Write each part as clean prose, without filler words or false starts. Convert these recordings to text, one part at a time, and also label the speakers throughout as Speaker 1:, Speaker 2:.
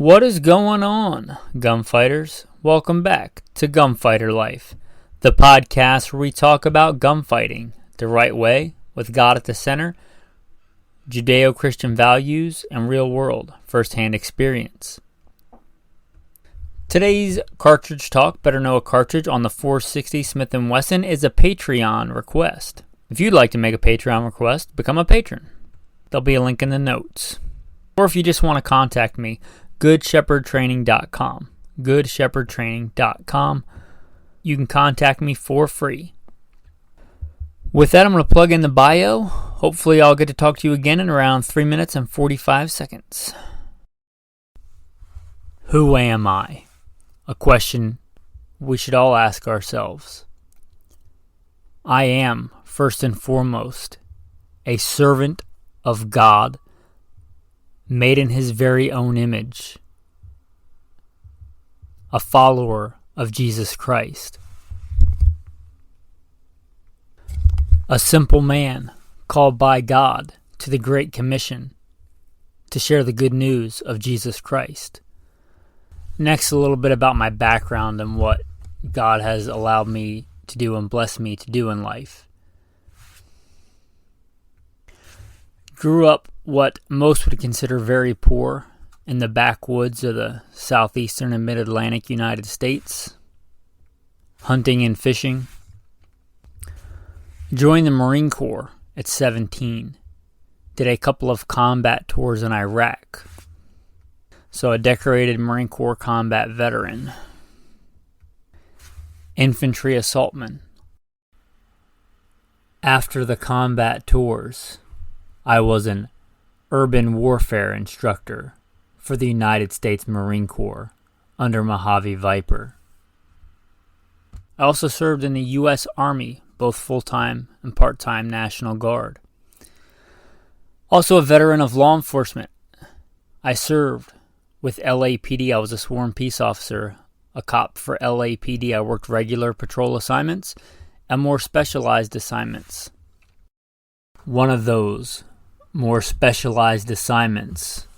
Speaker 1: What is going on, gunfighters? Welcome back to Gunfighter Life, the podcast where we talk about gunfighting the right way, with God at the center, Judeo-Christian values, and real-world first-hand experience. Today's cartridge talk, better know a cartridge on the 460 Smith & Wesson, is a Patreon request. If you'd like to make a Patreon request, become a patron. There'll be a link in the notes. Or if you just want to contact me, goodshepherdtraining.com. goodshepherdtraining.com. You can contact me for free. With that, I'm going to plug in the bio. Hopefully I'll get to talk to you again in around 3 minutes and 45 seconds. Who am I? A question we should all ask ourselves. I am, first and foremost, a servant of God, made in His very own image, a follower of Jesus Christ, a simple man called by God to the Great Commission to share the good news of Jesus Christ. Next, a little bit about my background and what God has allowed me to do and blessed me to do in life. Grew up what most would consider very poor in the backwoods of the southeastern and mid-Atlantic United States, hunting and fishing. Joined the Marine Corps at 17. Did a couple of combat tours in Iraq. So a decorated Marine Corps combat veteran. Infantry assaultman. After the combat tours, I was an urban warfare instructor for the United States Marine Corps under Mojave Viper. I also served in the U.S. Army, both full-time and part-time National Guard. Also a veteran of law enforcement. I served with LAPD. I was a sworn peace officer, a cop for LAPD. I worked regular patrol assignments and more specialized assignments. One of those more specialized assignments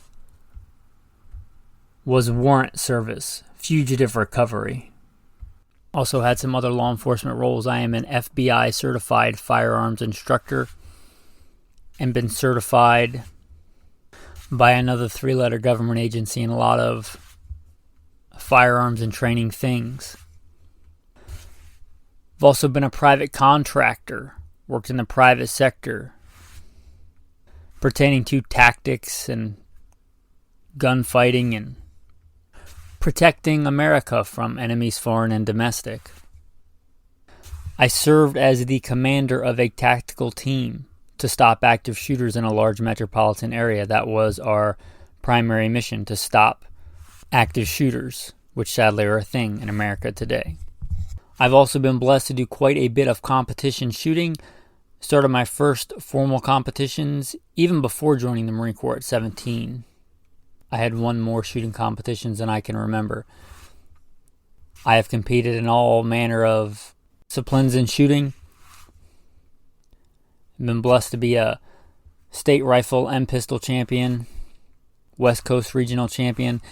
Speaker 1: was warrant service, fugitive recovery. Also had some other law enforcement roles. I am an FBI certified firearms instructor and been certified by another 3-letter government agency in a lot of firearms and training things. I've also been a private contractor, worked in the private sector, pertaining to tactics and gunfighting and protecting America from enemies foreign and domestic. I served as the commander of a tactical team to stop active shooters in a large metropolitan area. That was our primary mission, to stop active shooters, which sadly are a thing in America today. I've also been blessed to do quite a bit of competition shooting. Started my first formal competitions even before joining the Marine Corps at 17. I had won more shooting competitions than I can remember. I have competed in all manner of disciplines in shooting. I've been blessed to be a state rifle and pistol champion, West Coast regional champion.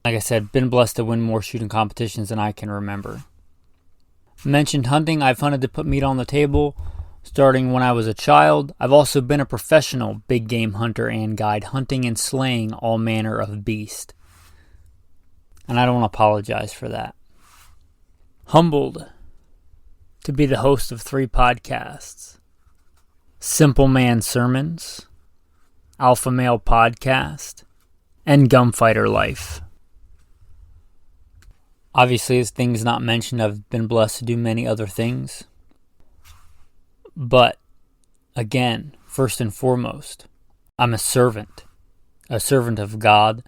Speaker 1: Like I said, been blessed to win more shooting competitions than I can remember. Mentioned hunting. I've hunted to put meat on the table starting when I was a child. I've also been a professional big game hunter and guide, hunting and slaying all manner of beast. And I don't apologize for that. Humbled to be the host of 3 podcasts. Simple Man Sermons, Alpha Male Podcast, and Gunfighter Life. Obviously, as things not mentioned, I've been blessed to do many other things. But, again, first and foremost, I'm a servant of God,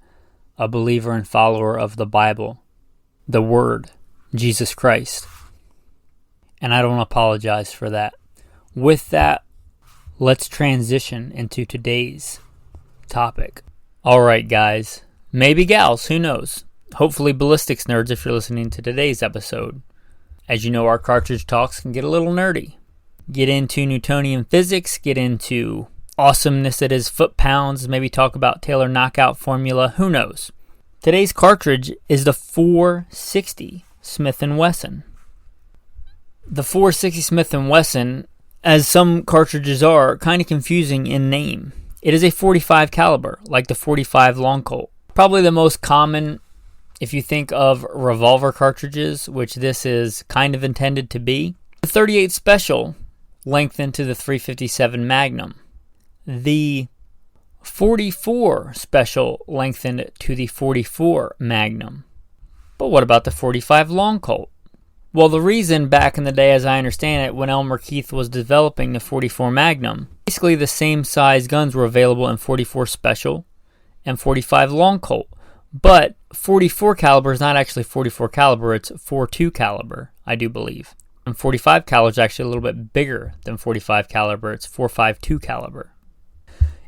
Speaker 1: a believer and follower of the Bible, the Word, Jesus Christ. And I don't apologize for that. With that, let's transition into today's topic. All right, guys, maybe gals, who knows? Hopefully ballistics nerds if you're listening to today's episode. As you know, our cartridge talks can get a little nerdy. Get into Newtonian physics, get into awesomeness that is foot-pounds, maybe talk about Taylor knockout formula, who knows? Today's cartridge is the 460 Smith & Wesson. The 460 Smith & Wesson, as some cartridges are, kind of confusing in name. It is a 45 caliber, like the 45 Long Colt. Probably the most common if you think of revolver cartridges, which this is kind of intended to be. The 38 Special lengthened to the 357 Magnum. The 44 Special lengthened to the 44 Magnum. But what about the 45 Long Colt? Well, the reason back in the day, as I understand it, when Elmer Keith was developing the 44 Magnum, basically the same size guns were available in 44 Special and 45 Long Colt. But 44 caliber is not actually 44 caliber, it's 42 caliber, I do believe. And 45 caliber is actually a little bit bigger than 45 caliber, it's 4.52 caliber.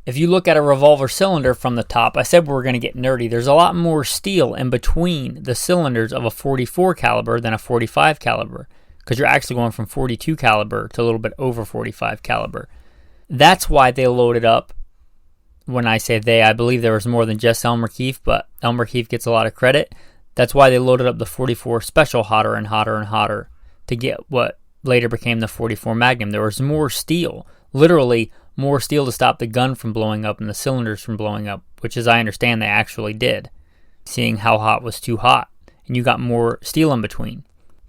Speaker 1: If you look at a revolver cylinder from the top, I said we were going to get nerdy. There's a lot more steel in between the cylinders of a 44 caliber than a 45 caliber, because you're actually going from 42 caliber to a little bit over 45 caliber. That's why they loaded up. When I say they, I believe there was more than just Elmer Keith, but Elmer Keith gets a lot of credit. That's why they loaded up the 44 Special hotter and hotter and hotter to get what later became the 44 Magnum. There was more steel, literally more steel to stop the gun from blowing up and the cylinders from blowing up, which, as I understand, they actually did, seeing how hot was too hot, and you got more steel in between.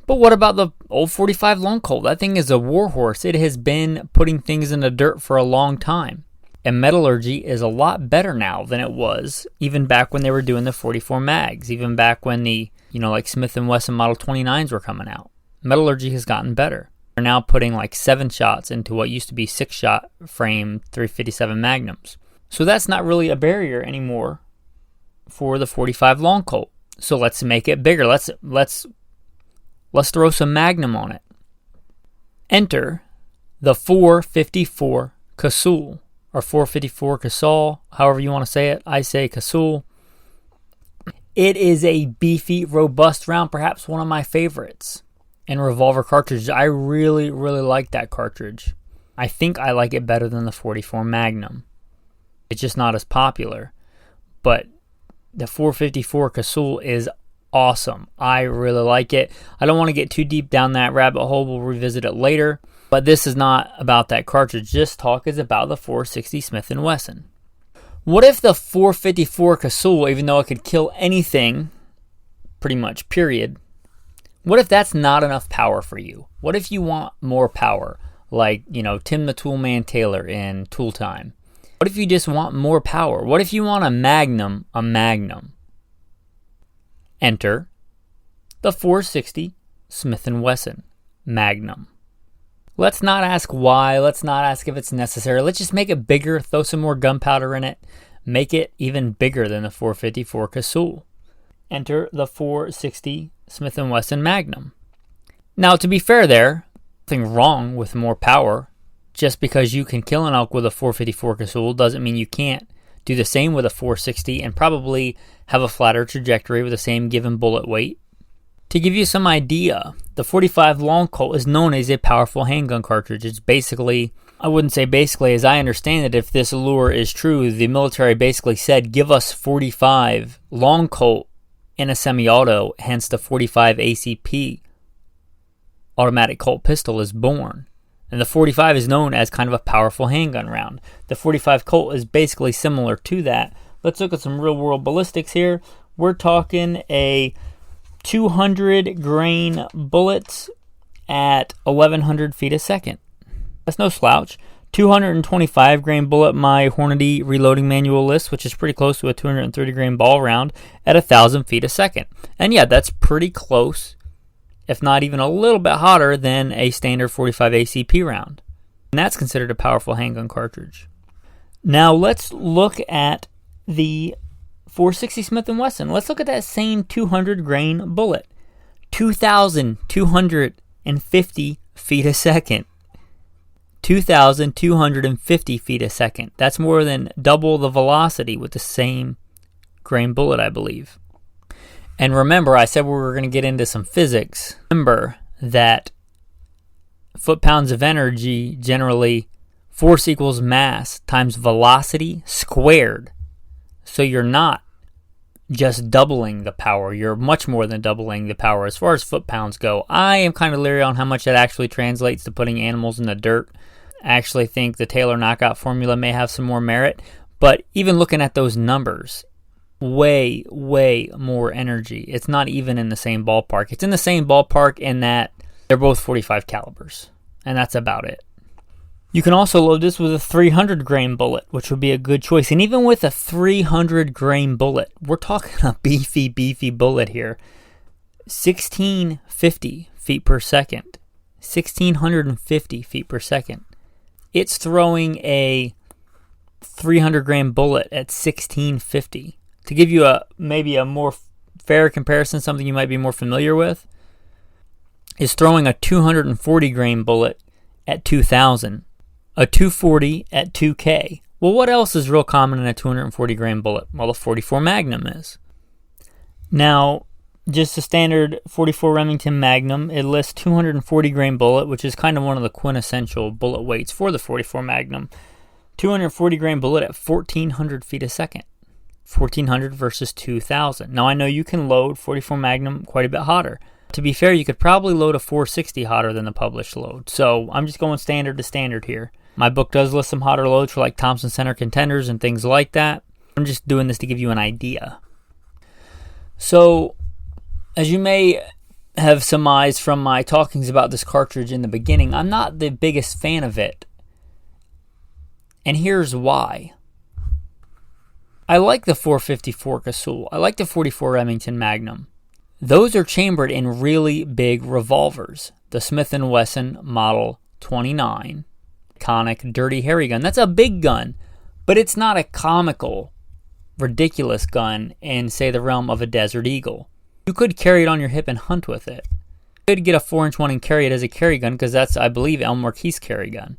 Speaker 1: But what about the old 45 Long Colt? That thing is a warhorse. It has been putting things in the dirt for a long time. And metallurgy is a lot better now than it was even back when they were doing the 44 mags, even back when the, like Smith & Wesson Model 29s were coming out. Metallurgy has gotten better. They're now putting like 7 shots into what used to be 6-shot frame 357 Magnums. So that's not really a barrier anymore for the 45 Long Colt. So let's make it bigger. Let's throw some Magnum on it. Enter the 454 Casull, or 454 casull, however you want to say it. I say casull. It is a beefy, robust round, perhaps one of my favorites in revolver cartridges. I really, really like that cartridge. I think I like it better than the 44 Magnum. It's just not as popular. But the 454 casull is awesome. I really like it. I don't want to get too deep down that rabbit hole. We'll revisit it later. But this is not about that cartridge. This talk is about the 460 Smith & Wesson. What if the 454 casull, even though it could kill anything, pretty much, period, what if that's not enough power for you? What if you want more power, like, Tim the Toolman Taylor in Tool Time? What if you just want more power? What if you want a Magnum? Enter the 460 Smith & Wesson Magnum. Let's not ask why. Let's not ask if it's necessary. Let's just make it bigger, throw some more gunpowder in it, make it even bigger than the 454 casull. Enter the 460 Smith & Wesson Magnum. Now, to be fair there, nothing wrong with more power. Just because you can kill an elk with a 454 casull doesn't mean you can't do the same with a 460 and probably have a flatter trajectory with the same given bullet weight. To give you some idea, the 45 Long Colt is known as a powerful handgun cartridge. It's basically, I wouldn't say basically, as I understand it, if this lure is true, the military basically said, give us 45 Long Colt in a semi-auto, hence the 45 ACP automatic Colt pistol is born. And the 45 is known as kind of a powerful handgun round. The 45 Colt is basically similar to that. Let's look at some real-world ballistics here. We're talking a 200 grain bullets at 1100 feet a second. That's no slouch. 225 grain bullet, my Hornady reloading manual list, which is pretty close to a 230 grain ball round at 1000 feet a second. And yeah, that's pretty close, if not even a little bit hotter than a standard 45 ACP round. And that's considered a powerful handgun cartridge. Now let's look at the 460 Smith & Wesson. Let's look at that same 200 grain bullet. 2,250 feet a second. 2,250 feet a second. That's more than double the velocity with the same grain bullet, I believe. And remember, I said we were going to get into some physics. Remember that foot-pounds of energy, generally, force equals mass times velocity squared. So you're not just doubling the power. You're much more than doubling the power as far as foot-pounds go. I am kind of leery on how much that actually translates to putting animals in the dirt. I actually think the Taylor knockout formula may have some more merit. But even looking at those numbers, way, way more energy. It's not even in the same ballpark. It's in the same ballpark in that they're both 45 calibers. And that's about it. You can also load this with a 300 grain bullet, which would be a good choice. And even with a 300 grain bullet, we're talking a beefy bullet here. 1650 feet per second. 1650 feet per second. It's throwing a 300 grain bullet at 1650. To give you maybe a more fair comparison, something you might be more familiar with, is throwing a 240 grain bullet at 2000. A 240 at 2K. Well, what else is real common in a 240 grain bullet? Well, a 44 Magnum is. Now, just a standard 44 Remington Magnum, it lists 240 grain bullet, which is kind of one of the quintessential bullet weights for the 44 Magnum. 240 grain bullet at 1400 feet a second. 1400 versus 2000. Now, I know you can load 44 Magnum quite a bit hotter. To be fair, you could probably load a 460 hotter than the published load. So I'm just going standard to standard here. My book does list some hotter loads for like Thompson Center contenders and things like that. I'm just doing this to give you an idea. So, as you may have surmised from my talkings about this cartridge in the beginning, I'm not the biggest fan of it. And here's why. I like the 454 casull. I like the 44 Remington Magnum. Those are chambered in really big revolvers. The Smith & Wesson Model 29. Iconic Dirty Harry gun. That's a big gun, but it's not a comical, ridiculous gun in, say, the realm of a Desert Eagle. You could carry it on your hip and hunt with it. You could get a 4-inch one and carry it as a carry gun because that's, I believe, Elmore Key's carry gun.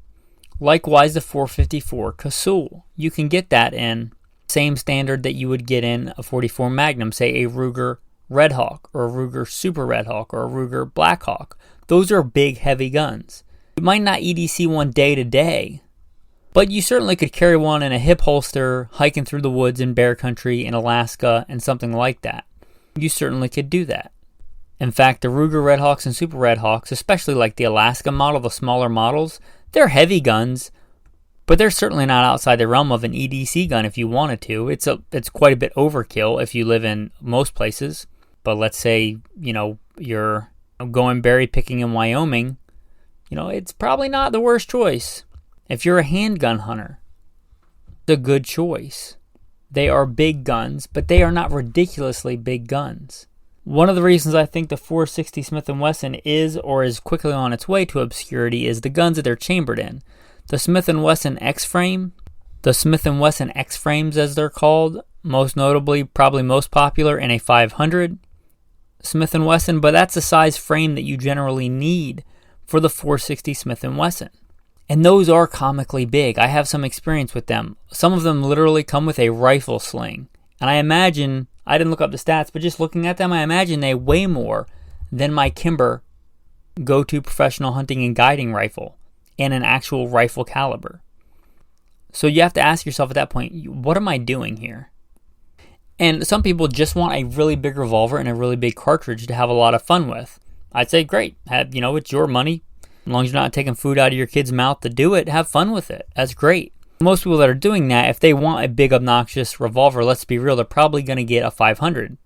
Speaker 1: Likewise, the 454 casull. You can get that in same standard that you would get in a 44 Magnum, say a Ruger Red Hawk or a Ruger Super Red Hawk or a Ruger Black Hawk. Those are big, heavy guns. You might not EDC one day to day, but you certainly could carry one in a hip holster, hiking through the woods in bear country in Alaska and something like that. You certainly could do that. In fact, the Ruger Red Hawks and Super Red Hawks, especially like the Alaska model, the smaller models, they're heavy guns, but they're certainly not outside the realm of an EDC gun if you wanted to. It's quite a bit overkill if you live in most places. But let's say, you're going berry picking in Wyoming, it's probably not the worst choice. If you're a handgun hunter, it's a good choice. They are big guns, but they are not ridiculously big guns. One of the reasons I think the 460 Smith & Wesson is or is quickly on its way to obscurity is the guns that they're chambered in. The Smith & Wesson X-Frame, the Smith & Wesson X-Frames as they're called, most notably, probably most popular in a 500 Smith & Wesson, but that's the size frame that you generally need for the 460 Smith & Wesson. And those are comically big. I have some experience with them. Some of them literally come with a rifle sling. And I imagine, I didn't look up the stats, but just looking at them, I imagine they weigh more than my Kimber go-to professional hunting and guiding rifle and an actual rifle caliber. So you have to ask yourself at that point, what am I doing here? And some people just want a really big revolver and a really big cartridge to have a lot of fun with. I'd say, great. It's your money. As long as you're not taking food out of your kid's mouth to do it, have fun with it. That's great. Most people that are doing that, if they want a big, obnoxious revolver, let's be real, they're probably going to get a 500.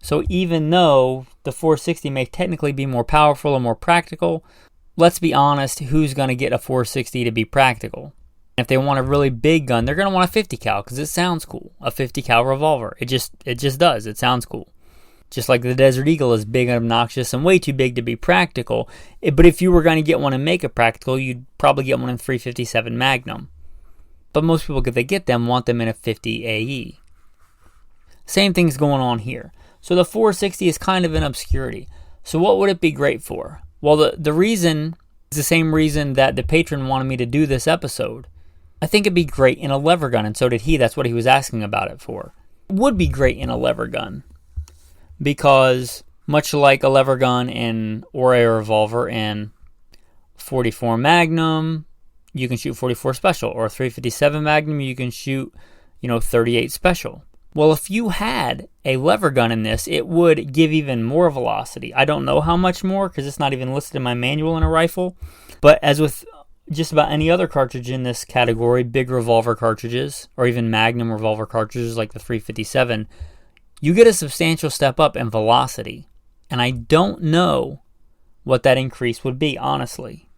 Speaker 1: So even though the 460 may technically be more powerful and more practical, let's be honest, who's going to get a 460 to be practical? If they want a really big gun, they're going to want a 50 cal because it sounds cool. A 50 cal revolver. It just does. It sounds cool. Just like the Desert Eagle is big and obnoxious and way too big to be practical. But if you were going to get one and make it practical, you'd probably get one in 357 Magnum. But most people, if they get them, want them in a 50 AE. Same thing's going on here. So the 460 is kind of in obscurity. So what would it be great for? Well, the reason is the same reason that the patron wanted me to do this episode. I think it'd be great in a lever gun, and so did he. That's what he was asking about it for. It would be great in a lever gun. Because much like a lever gun or a revolver in 44 Magnum, you can shoot 44 Special, or 357 Magnum, you can shoot, 38 Special. Well, if you had a lever gun in this, it would give even more velocity. I don't know how much more because it's not even listed in my manual in a rifle. But as with just about any other cartridge in this category, big revolver cartridges or even Magnum revolver cartridges like the 357, you get a substantial step up in velocity. And I don't know what that increase would be, honestly.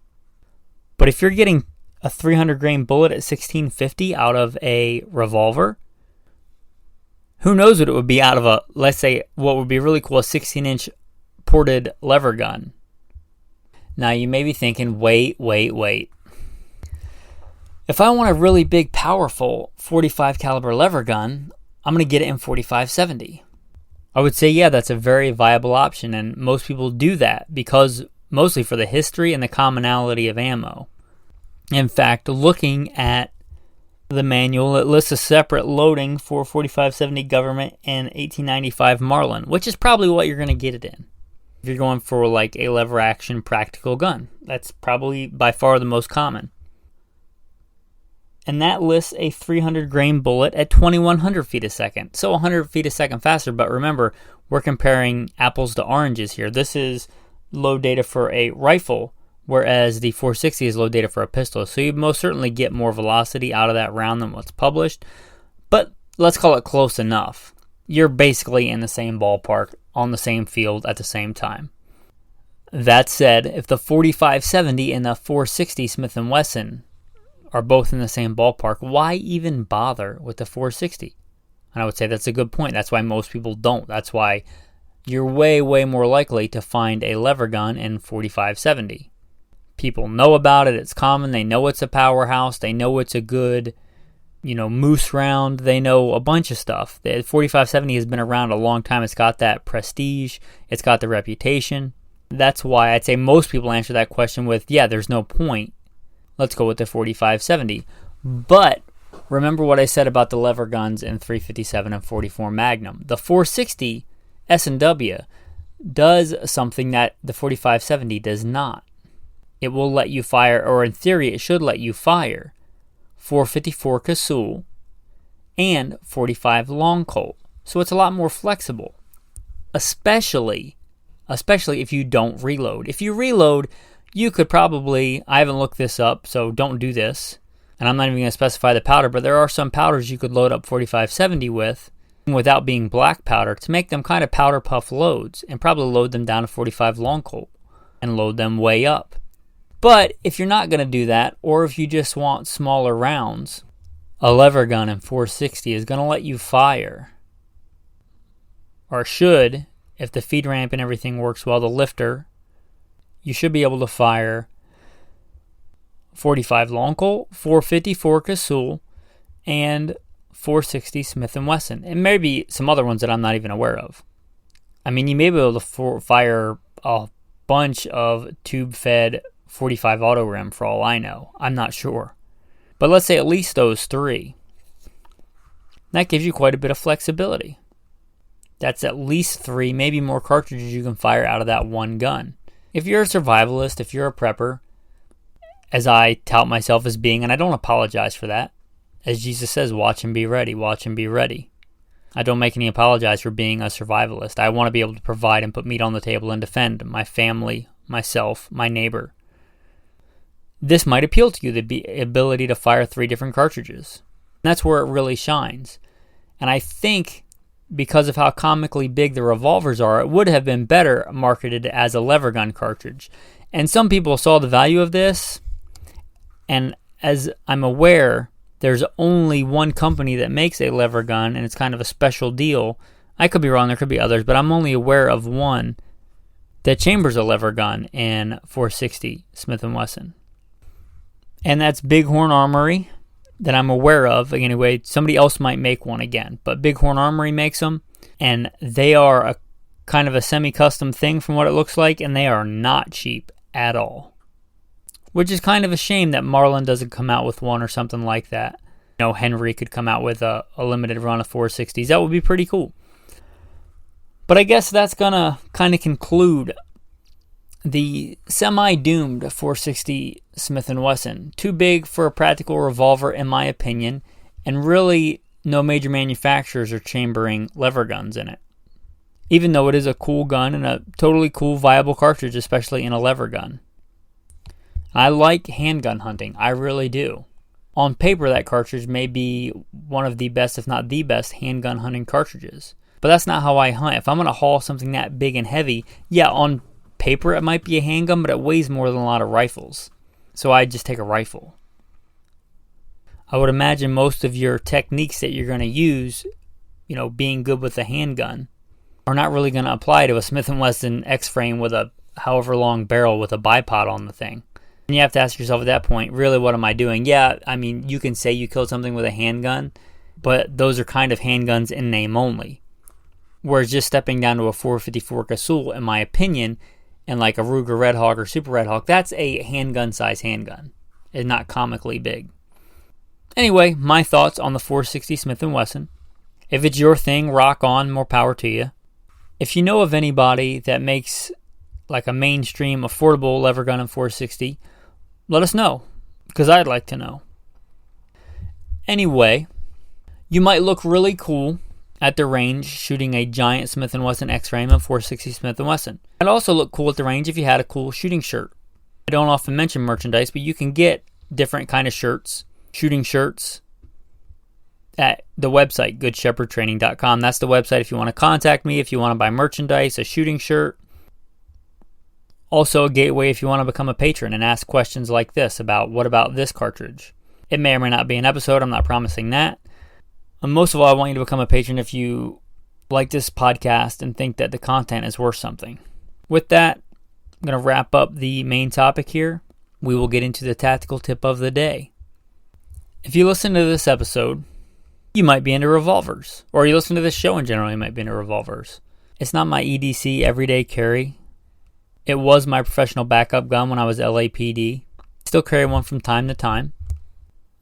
Speaker 1: But if you're getting a 300 grain bullet at 1650 out of a revolver, who knows what it would be out of a, let's say, what would be really cool, a 16-inch ported lever gun. Now you may be thinking, wait. If I want a really big, powerful 45 caliber lever gun, I'm going to get it in 45-70. I would say, yeah, that's a very viable option, and most people do that because mostly for the history and the commonality of ammo. In fact, looking at the manual, it lists a separate loading for 45-70 Government and 1895 Marlin, which is probably what you're going to get it in. If you're going for like a lever action practical gun, that's probably by far the most common. And that lists a 300 grain bullet at 2100 feet a second. So 100 feet a second faster, but remember, we're comparing apples to oranges here. This is load data for a rifle, whereas the 460 is load data for a pistol. So you most certainly get more velocity out of that round than what's published. But let's call it close enough. You're basically in the same ballpark, on the same field at the same time. That said, if the 45-70 and the 460 Smith & Wesson are both in the same ballpark, why even bother with the 460? And I would say that's a good point. That's why most people don't. That's why you're way more likely to find a lever gun in 45-70. People know about it. It's common. They know it's a powerhouse. They know it's a good, moose round. They know a bunch of stuff. The 45-70 has been around a long time. It's got that prestige. It's got the reputation. That's why I'd say most people answer that question with, yeah, there's no point. Let's go with the 45-70. But remember what I said about the lever guns in 357 and 44 Magnum. The 460 S&W does something that the 45-70 does not. It will let you fire, or in theory it should let you fire, 454 casull and 45 long Colt. So it's a lot more flexible, especially if you don't reload. If you reload, you could probably, I haven't looked this up, so don't do this, and I'm not even going to specify the powder, but there are some powders you could load up 45-70 with without being black powder to make them kind of powder puff loads, and probably load them down to 45 long Colt and load them way up. But if you're not going to do that, or if you just want smaller rounds, a lever gun in 460 is going to let you fire, or should, if the feed ramp and everything works well, the lifter, you should be able to fire 45 long Colt, 454 casull, and 460 Smith & Wesson. And maybe some other ones that I'm not even aware of. I mean, you may be able to fire a bunch of tube-fed 45 auto rim for all I know. I'm not sure. But let's say at least those three. That gives you quite a bit of flexibility. That's at least 3, maybe more cartridges you can fire out of that one gun. If you're a survivalist, if you're a prepper, as I tout myself as being, and I don't apologize for that, as Jesus says, watch and be ready, watch and be ready. I don't make any apologize for being a survivalist. I want to be able to provide and put meat on the table and defend my family, myself, my neighbor. This might appeal to you, the ability to fire 3 different cartridges. And that's where it really shines. And I think because of how comically big the revolvers are, it would have been better marketed as a lever gun cartridge. And some people saw the value of this, and as I'm aware, there's only one company that makes a lever gun, and it's kind of a special deal. I could be wrong, there could be others, but I'm only aware of one that chambers a lever gun in 460 Smith & Wesson. And that's Bighorn Armory, that I'm aware of. Anyway, somebody else might make one again, but Bighorn Armory makes them, and they are a kind of a semi-custom thing from what it looks like, and they are not cheap at all. Which is kind of a shame that Marlin doesn't come out with one or something like that. Henry could come out with a limited run of 460s. That would be pretty cool. But I guess that's gonna kind of conclude the semi-doomed 460 Smith & Wesson. Too big for a practical revolver, in my opinion, and really no major manufacturers are chambering lever guns in it. Even though it is a cool gun and a totally cool, viable cartridge, especially in a lever gun. I like handgun hunting. I really do. On paper, that cartridge may be one of the best, if not the best, handgun hunting cartridges. But that's not how I hunt. If I'm going to haul something that big and heavy, yeah, on paper it might be a handgun, but it weighs more than a lot of rifles. So I just take a rifle. I would imagine most of your techniques that you're going to use, being good with a handgun, are not really going to apply to a Smith & Wesson X-frame with a however long barrel with a bipod on the thing. And you have to ask yourself at that point, really, what am I doing? Yeah, I mean, you can say you killed something with a handgun, but those are kind of handguns in name only. Whereas just stepping down to a 454 casull, in my opinion, and like a Ruger Red Hawk or Super Red Hawk, that's a handgun-size handgun. It's not comically big. Anyway, my thoughts on the 460 Smith & Wesson. If it's your thing, rock on, more power to you. If you know of anybody that makes like a mainstream affordable lever gun in 460, let us know, because I'd like to know. Anyway, you might look really cool at the range shooting a giant Smith & Wesson X-frame and 460 Smith & Wesson. It'd also look cool at the range if you had a cool shooting shirt. I don't often mention merchandise, but you can get different kind of shirts, shooting shirts, at the website, goodshepherdtraining.com. That's the website if you want to contact me, if you want to buy merchandise, a shooting shirt. Also a gateway if you want to become a patron and ask questions like this about, what about this cartridge? It may or may not be an episode. I'm not promising that. And most of all, I want you to become a patron if you like this podcast and think that the content is worth something. With that, I'm going to wrap up the main topic here. We will get into the tactical tip of the day. If you listen to this episode, you might be into revolvers. Or you listen to this show in general, you might be into revolvers. It's not my EDC everyday carry. It was my professional backup gun when I was LAPD. Still carry one from time to time.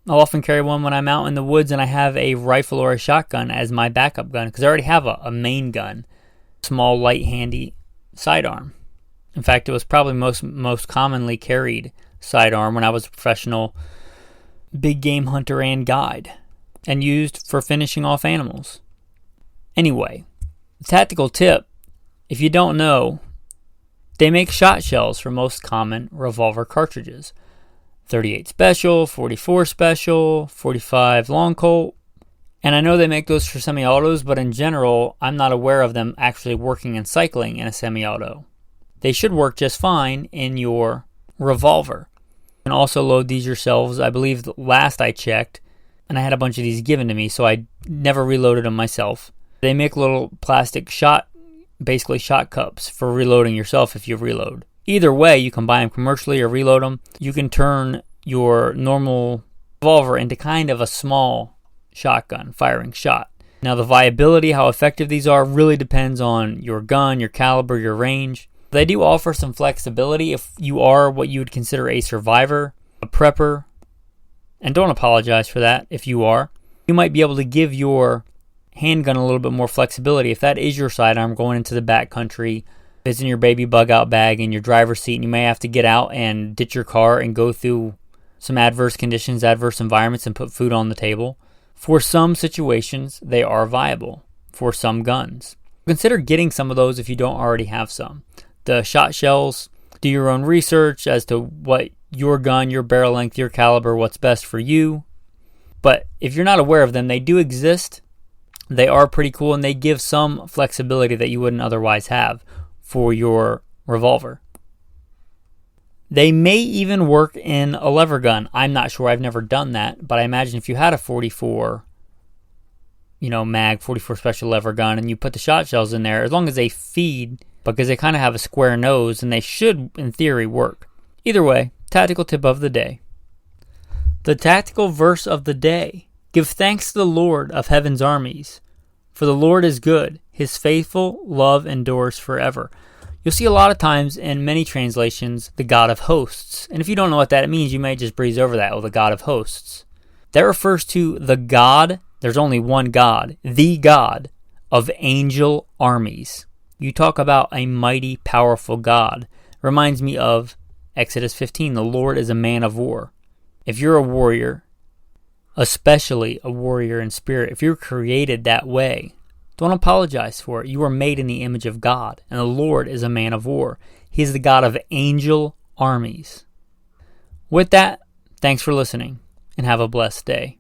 Speaker 1: I'll often carry one when I'm out in the woods and I have a rifle or a shotgun as my backup gun, because I already have a main gun. Small, light, handy sidearm. In fact, it was probably most commonly carried sidearm when I was a professional big game hunter and guide, and used for finishing off animals. Anyway, the tactical tip, if you don't know, they make shot shells for most common revolver cartridges. 38 Special, 44 Special, 45 Long Colt. And I know they make those for semi-autos, but in general, I'm not aware of them actually working and cycling in a semi-auto. They should work just fine in your revolver. You can also load these yourselves. I believe last I checked, and I had a bunch of these given to me, so I never reloaded them myself. They make little plastic shot cups for reloading yourself if you reload. Either way, you can buy them commercially or reload them. You can turn your normal revolver into kind of a small shotgun, firing shot. Now, the viability, how effective these are, really depends on your gun, your caliber, your range. They do offer some flexibility if you are what you would consider a survivor, a prepper, and don't apologize for that if you are. You might be able to give your handgun a little bit more flexibility if that is your sidearm going into the backcountry. It's in your baby bug out bag in your driver's seat, and you may have to get out and ditch your car and go through some adverse conditions, adverse environments, and put food on the table. For some situations, they are viable for some guns. Consider getting some of those if you don't already have some. The shot shells, do your own research as to what your gun, your barrel length, your caliber, what's best for you. But if you're not aware of them, they do exist. They are pretty cool, and they give some flexibility that you wouldn't otherwise have for your revolver. They may even work in a lever gun. I'm not sure. I've never done that, but I imagine if you had a 44 mag 44 special lever gun and you put the shot shells in there, as long as they feed, because they kind of have a square nose, and they should in theory work. Either way, tactical tip of the day. The tactical verse of the day. Give thanks to the Lord of heaven's armies, for the Lord is good. His faithful love endures forever. You'll see a lot of times in many translations, the God of hosts. And if you don't know what that means, you may just breeze over that. Oh, the God of hosts. That refers to the God. There's only one God. The God of angel armies. You talk about a mighty, powerful God. Reminds me of Exodus 15. The Lord is a man of war. If you're a warrior, especially a warrior in spirit. If you're created that way, don't apologize for it. You are made in the image of God, and the Lord is a man of war. He is the God of angel armies. With that, thanks for listening, and have a blessed day.